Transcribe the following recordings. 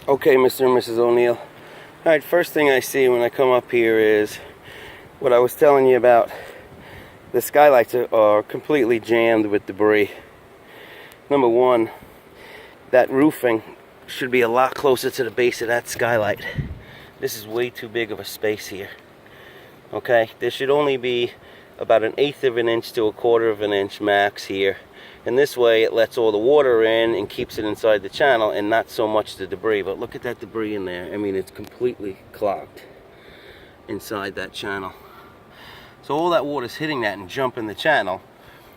Okay, Mr. and Mrs. O'Neill. Alright, first thing I see when I come up here is what I was telling you about. The skylights are completely jammed with debris. Number one, that roofing should be a lot closer to the base of that skylight. This is way too big of a space here. Okay, there should only be about 1/8 of an inch to 1/4 of an inch max here. And this way it lets all the water in and keeps it inside the channel and not so much the debris. But look at that debris in there. I mean, it's completely clogged inside that channel. So all that water's hitting that and jumping the channel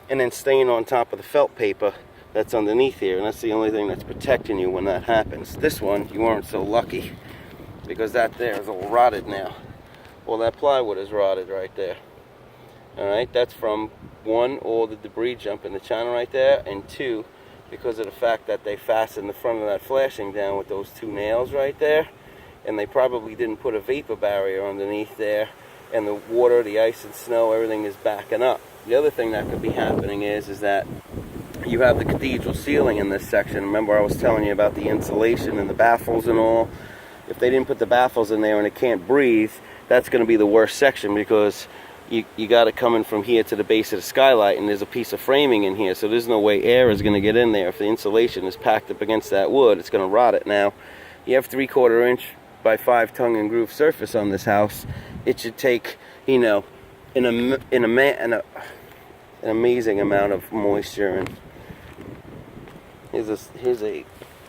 and then staying on top of the felt paper that's underneath here. And that's the only thing that's protecting you when that happens. This one, you aren't so lucky because that there is all rotted now. Well, that plywood is rotted right there. Alright, that's from one, all the debris jump in the channel right there, and two, because of the fact that they fastened the front of that flashing down with those 2 nails right there, and they probably didn't put a vapor barrier underneath there, and the water, the ice and snow, everything is backing up. The other thing that could be happening is that you have the cathedral ceiling in this section. Remember I was telling you about the insulation and the baffles and all? If they didn't put the baffles in there and it can't breathe, that's going to be the worst section because you got it coming from here to the base of the skylight, and there's a piece of framing in here, so there's no way air is going to get in there. If the insulation is packed up against that wood, it's going to rot it. Now, you have 3/4 inch by 5 tongue and groove surface on this house. It should take, you know, an amazing amount of moisture. And here's a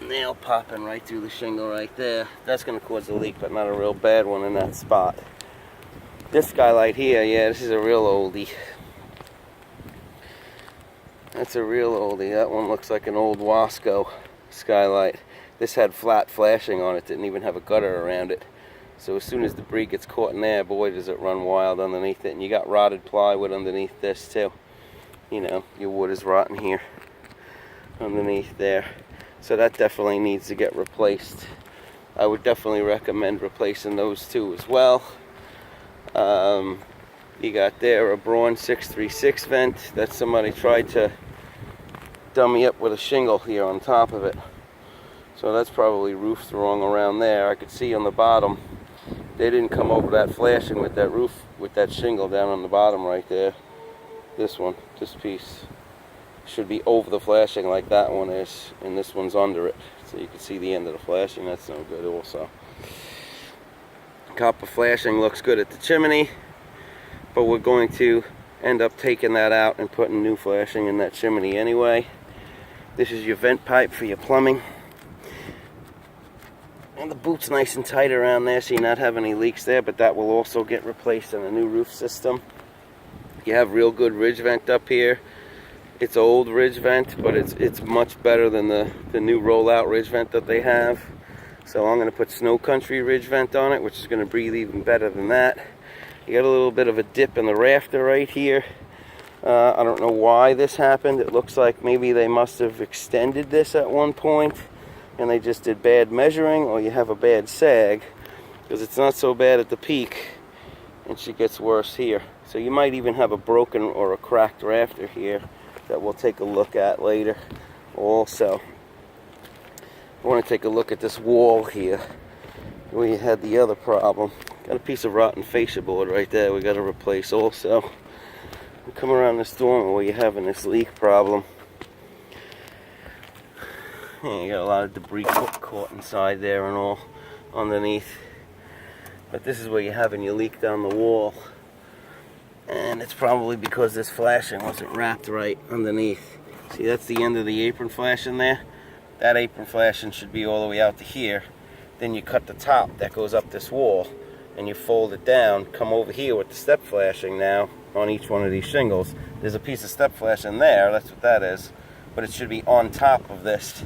nail popping right through the shingle right there. That's going to cause a leak, but not a real bad one in that spot. This skylight here, yeah, this is a real oldie. That's a real oldie. That one looks like an old Wasco skylight. This had flat flashing on it, didn't even have a gutter around it. So as soon as debris gets caught in there, boy, does it run wild underneath it. And you got rotted plywood underneath this too. You know, your wood is rotting here underneath there. So that definitely needs to get replaced. I would definitely recommend replacing those two as well. You got there a Braun 636 vent that somebody tried to dummy up with a shingle here on top of it. So that's probably roofed wrong around there. I could see on the bottom they didn't come over that flashing with that roof, with that shingle down on the bottom right there. This one, this piece should be over the flashing like that one is, and this one's under it. So you can see the end of the flashing. That's no good also. Copper flashing looks good at the chimney, but we're going to end up taking that out and putting new flashing in that chimney anyway. This is your vent pipe for your plumbing. And the boot's nice and tight around there so you not have any leaks there, but that will also get replaced in a new roof system. You have real good ridge vent up here. It's old ridge vent, but it's much better than the new rollout ridge vent that they have. So I'm going to put Snow Country ridge vent on it, which is going to breathe even better than that. You got a little bit of a dip in the rafter right here. I don't know why this happened. It looks like maybe they must have extended this at one point and they just did bad measuring, or you have a bad sag, because it's not so bad at the peak and she gets worse here. So you might even have a broken or a cracked rafter here that we'll take a look at later also. I want to take a look at this wall here where you had the other problem. Got a piece of rotten fascia board right there we got to replace also. We come around this dormer where you're having this leak problem. And you got a lot of debris caught inside there and all underneath. But this is where you're having your leak down the wall. And it's probably because this flashing wasn't wrapped right underneath. See, that's the end of the apron flashing there. That apron flashing should be all the way out to here. Then you cut the top that goes up this wall and you fold it down, come over here with the step flashing now on each one of these shingles. There's a piece of step flashing there, that's what that is. But it should be on top of this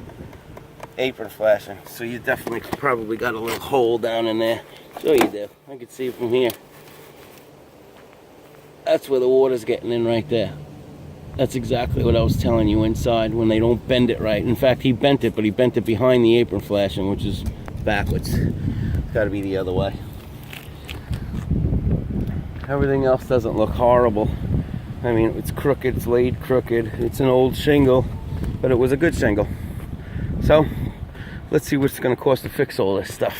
apron flashing. So you definitely probably got a little hole down in there. So you do. I can see from here. That's where the water's getting in right there. That's exactly what I was telling you inside when they don't bend it right. In fact, he bent it, but he bent it behind the apron flashing, which is backwards. It's got to be the other way. Everything else doesn't look horrible. I mean, it's crooked, it's laid crooked. It's an old shingle, but it was a good shingle. So, let's see what it's going to cost to fix all this stuff.